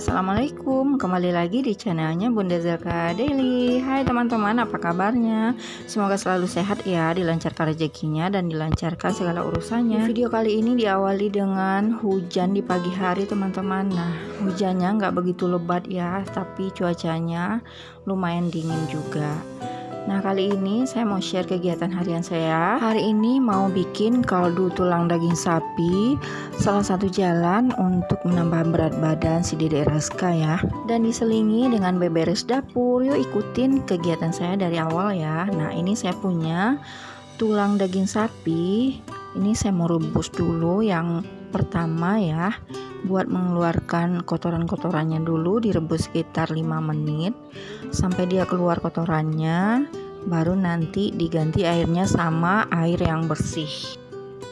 Assalamualaikum, kembali lagi di channelnya Bunda Zelka Daily. Hai teman-teman, apa kabarnya? Semoga selalu sehat ya, dilancarkan rezekinya dan dilancarkan segala urusannya. Video kali ini diawali dengan hujan di pagi hari teman-teman. Nah, hujannya nggak begitu lebat ya, tapi cuacanya lumayan dingin juga. Nah, kali ini saya mau share kegiatan harian saya. Hari ini mau bikin kaldu tulang daging sapi, salah satu jalan untuk menambah berat badan si Dedek Raska ya. Dan diselingi dengan beberes dapur. Yuk ikutin kegiatan saya dari awal ya. Nah, ini saya punya tulang daging sapi. Ini saya mau rebus dulu yang pertama ya. Buat mengeluarkan kotoran-kotorannya dulu, direbus sekitar 5 menit sampai dia keluar kotorannya, baru nanti diganti airnya sama air yang bersih.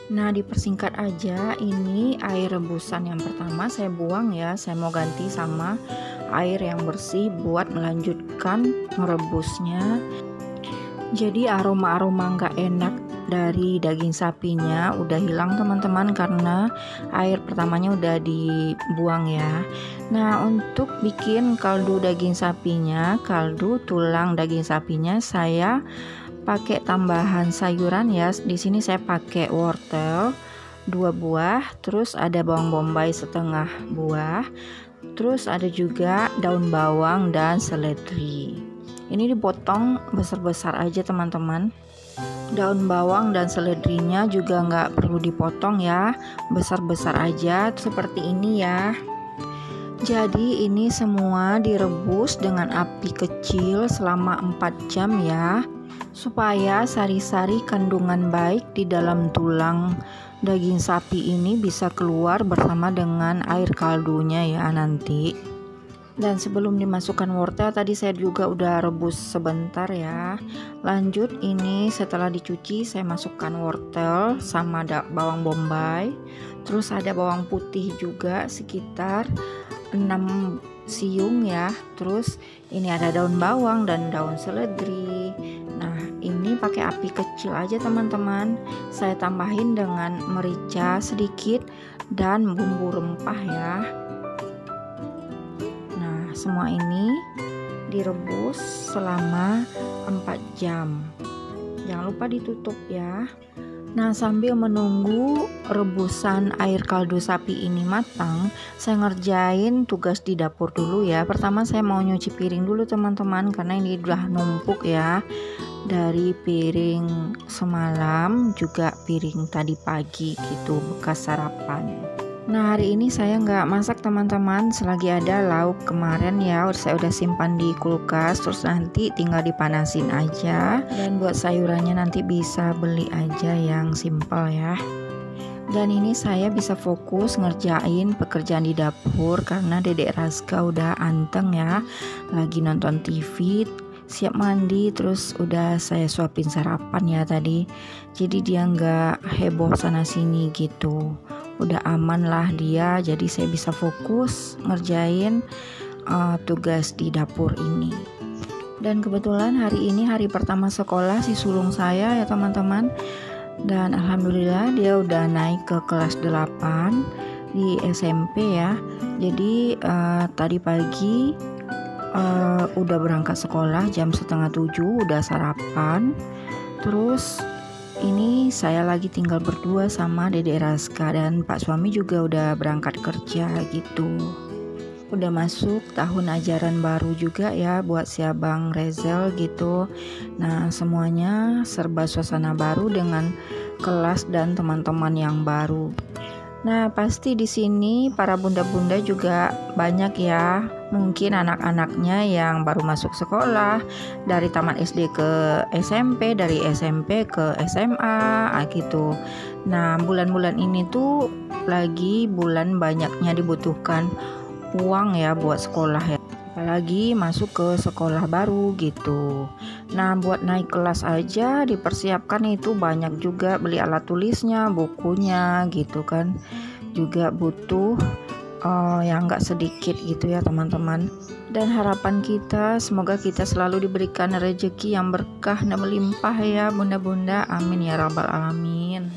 Nah, dipersingkat aja, ini air rebusan yang pertama saya buang ya, saya mau ganti sama air yang bersih buat melanjutkan merebusnya. Jadi aroma-aroma nggak enak dari daging sapinya udah hilang teman-teman, karena air pertamanya udah dibuang ya. Nah, untuk bikin kaldu daging sapinya, kaldu tulang daging sapinya, saya pakai tambahan sayuran ya. Di sini saya pakai wortel 2 buah, terus ada bawang bombay setengah buah, terus ada juga daun bawang dan seledri. Ini dipotong besar-besar aja teman-teman. Daun bawang dan seledrinya juga nggak perlu dipotong ya, besar-besar aja seperti ini ya. Jadi ini semua direbus dengan api kecil selama 4 jam ya, supaya sari-sari kandungan baik di dalam tulang daging sapi ini bisa keluar bersama dengan air kaldunya ya nanti. Dan sebelum dimasukkan wortel tadi saya juga udah rebus sebentar ya. Lanjut, ini setelah dicuci saya masukkan wortel sama bawang bombay, terus ada bawang putih juga sekitar 6 siung ya. Terus ini ada daun bawang dan daun seledri. Nah, ini pakai api kecil aja teman-teman. Saya tambahin dengan merica sedikit dan bumbu rempah ya. Semua ini direbus selama 4 jam. Jangan lupa ditutup ya. Nah, sambil menunggu rebusan air kaldu sapi ini matang, saya ngerjain tugas di dapur dulu ya. Pertama saya mau nyuci piring dulu teman-teman, karena ini udah numpuk ya, dari piring semalam juga piring tadi pagi gitu, bekas sarapan. Nah, hari ini saya nggak masak teman-teman, selagi ada lauk kemarin ya saya udah simpan di kulkas, terus nanti tinggal dipanasin aja. Dan buat sayurannya nanti bisa beli aja yang simple ya. Dan ini saya bisa fokus ngerjain pekerjaan di dapur karena Dedek Raska udah anteng ya, lagi nonton TV, siap mandi, terus udah saya suapin sarapan ya tadi. Jadi dia nggak heboh sana sini gitu, udah aman lah dia, jadi saya bisa fokus ngerjain tugas di dapur ini. Dan kebetulan hari ini hari pertama sekolah si sulung saya ya teman-teman, dan alhamdulillah dia udah naik ke kelas 8 di SMP ya. Jadi tadi pagi udah berangkat sekolah jam 6:30, udah sarapan. Terus ini saya lagi tinggal berdua sama Dedek Raska, dan Pak suami juga udah berangkat kerja gitu. Udah masuk tahun ajaran baru juga ya buat si Abang Rezel gitu. Nah, semuanya serba suasana baru dengan kelas dan teman-teman yang baru. Nah, pasti di sini para bunda-bunda juga banyak ya, mungkin anak-anaknya yang baru masuk sekolah dari taman SD ke SMP, dari SMP ke SMA gitu. Nah, bulan-bulan ini tuh lagi bulan banyaknya dibutuhkan uang ya buat sekolah ya, apalagi masuk ke sekolah baru gitu. Nah, buat naik kelas aja dipersiapkan itu banyak juga, beli alat tulisnya, bukunya gitu kan, juga butuh yang nggak sedikit gitu ya teman-teman. Dan harapan kita semoga kita selalu diberikan rezeki yang berkah dan melimpah ya bunda-bunda, amin ya rabbal alamin.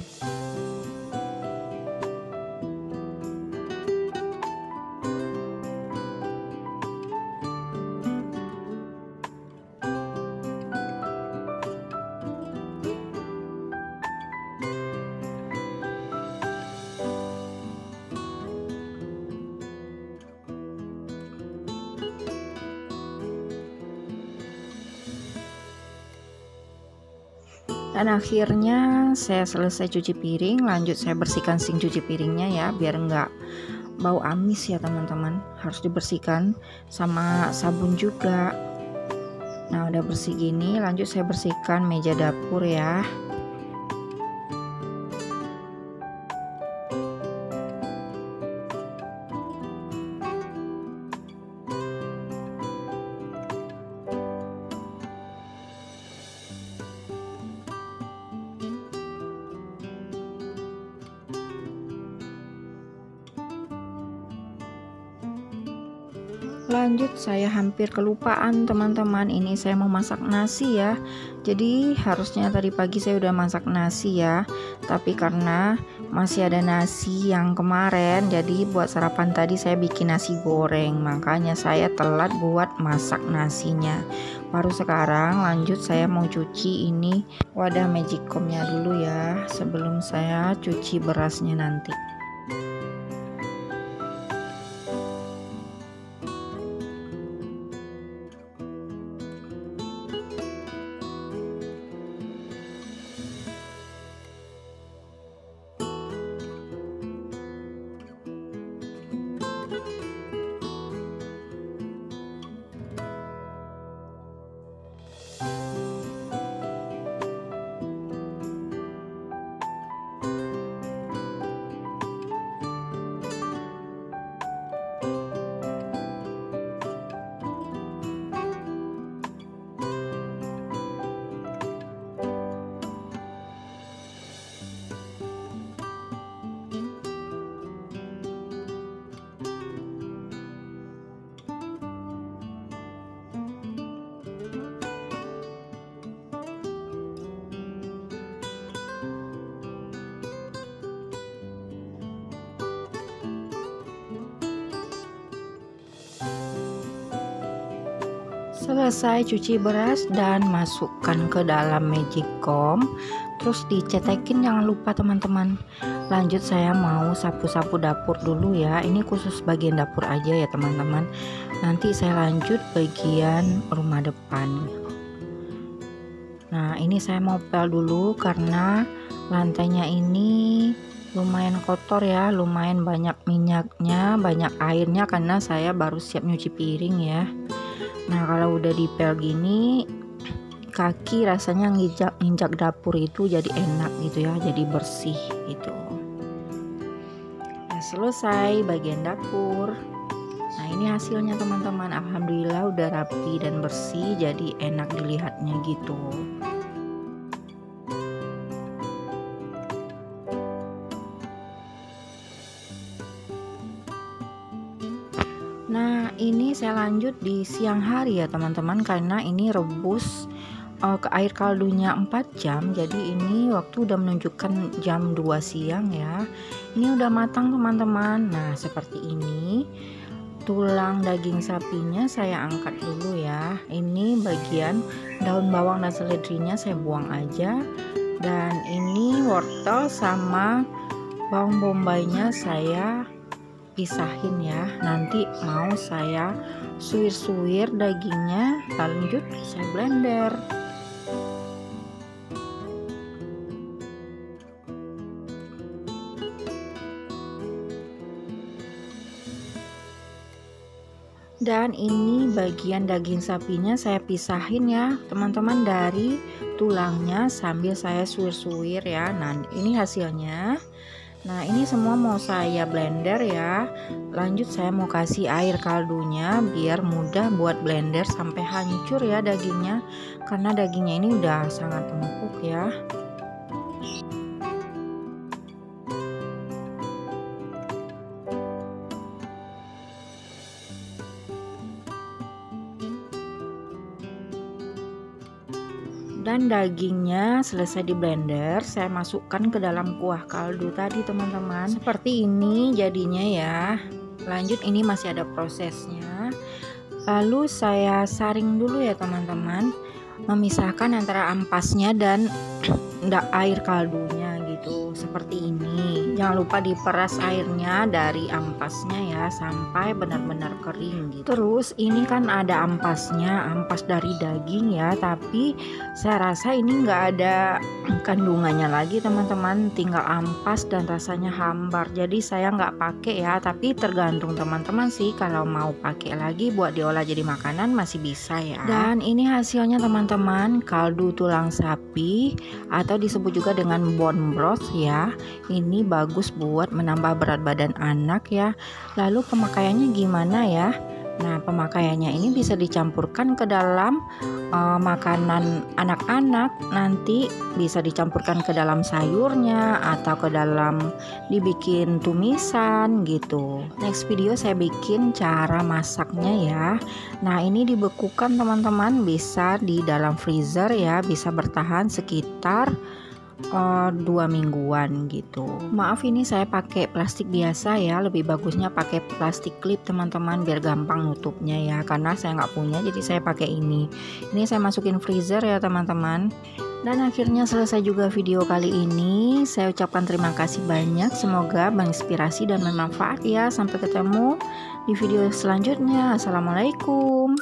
Dan akhirnya saya selesai cuci piring, lanjut saya bersihkan sink cuci piringnya ya, biar nggak bau amis ya teman-teman. Harus dibersihkan sama sabun juga. Nah udah bersih gini, lanjut saya bersihkan meja dapur ya. Lanjut saya hampir kelupaan teman-teman, ini saya mau masak nasi ya. Jadi harusnya tadi pagi saya udah masak nasi ya, tapi karena masih ada nasi yang kemarin, jadi buat sarapan tadi saya bikin nasi goreng, makanya saya telat buat masak nasinya. Baru sekarang lanjut saya mau cuci ini wadah magicomnya dulu ya, sebelum saya cuci berasnya nanti. Selesai cuci beras dan masukkan ke dalam magicom, terus dicetekin, jangan lupa teman-teman. Lanjut saya mau sapu-sapu dapur dulu ya, ini khusus bagian dapur aja ya teman-teman. Nanti saya lanjut bagian rumah depan. Nah ini saya mau pel dulu karena lantainya ini lumayan kotor ya, lumayan banyak minyaknya, banyak airnya karena saya baru siap nyuci piring ya. Nah kalau udah dipel gini, kaki rasanya nginjak dapur itu jadi enak gitu ya, jadi bersih gitu. Nah selesai bagian dapur. Nah ini hasilnya teman-teman, alhamdulillah udah rapi dan bersih, jadi enak dilihatnya gitu. Nah ini saya lanjut di siang hari ya teman-teman, karena ini rebus ke air kaldunya 4 jam, jadi ini waktu udah menunjukkan jam 2 siang ya. Ini udah matang teman-teman. Nah seperti ini. Tulang daging sapinya saya angkat dulu ya. Ini bagian daun bawang dan seledrinya saya buang aja. Dan ini wortel sama bawang bombaynya saya pisahin ya, nanti mau saya suwir-suwir dagingnya, lanjut saya blender. Dan ini bagian daging sapinya saya pisahin ya teman-teman dari tulangnya sambil saya suwir-suwir ya. Nah ini hasilnya. Nah ini semua mau saya blender ya. Lanjut saya mau kasih air kaldunya biar mudah buat blender sampai hancur ya dagingnya, karena dagingnya ini udah sangat empuk ya. Dan dagingnya selesai di blender, saya masukkan ke dalam kuah kaldu tadi teman-teman. Seperti ini jadinya ya. Lanjut ini masih ada prosesnya. Lalu saya saring dulu ya teman-teman, memisahkan antara ampasnya dan air kaldunya gitu, seperti ini. Jangan lupa diperas airnya dari ampasnya ya sampai benar-benar kering gitu. Terus ini kan ada ampasnya, ampas dari daging ya, tapi saya rasa ini nggak ada kandungannya lagi teman-teman, tinggal ampas dan rasanya hambar. Jadi saya nggak pakai ya, tapi tergantung teman-teman sih, kalau mau pakai lagi buat diolah jadi makanan masih bisa ya. Dan ini hasilnya teman-teman, kaldu tulang sapi atau disebut juga dengan bone broth ya. Ini bagus buat menambah berat badan anak ya. Lalu pemakaiannya gimana ya? Nah, pemakaiannya ini bisa dicampurkan ke dalam makanan anak-anak, nanti bisa dicampurkan ke dalam sayurnya atau ke dalam dibikin tumisan gitu. Next video saya bikin cara masaknya ya. Nah, ini dibekukan teman-teman, bisa di dalam freezer ya, bisa bertahan sekitar 2 mingguan gitu. Maaf, ini saya pakai plastik biasa ya, lebih bagusnya pakai plastik klip teman-teman biar gampang nutupnya ya, karena saya nggak punya jadi saya pakai ini saya masukin freezer ya teman-teman. Dan akhirnya selesai juga video kali ini. Saya ucapkan terima kasih banyak, semoga menginspirasi dan bermanfaat ya. Sampai ketemu di video selanjutnya. Assalamualaikum.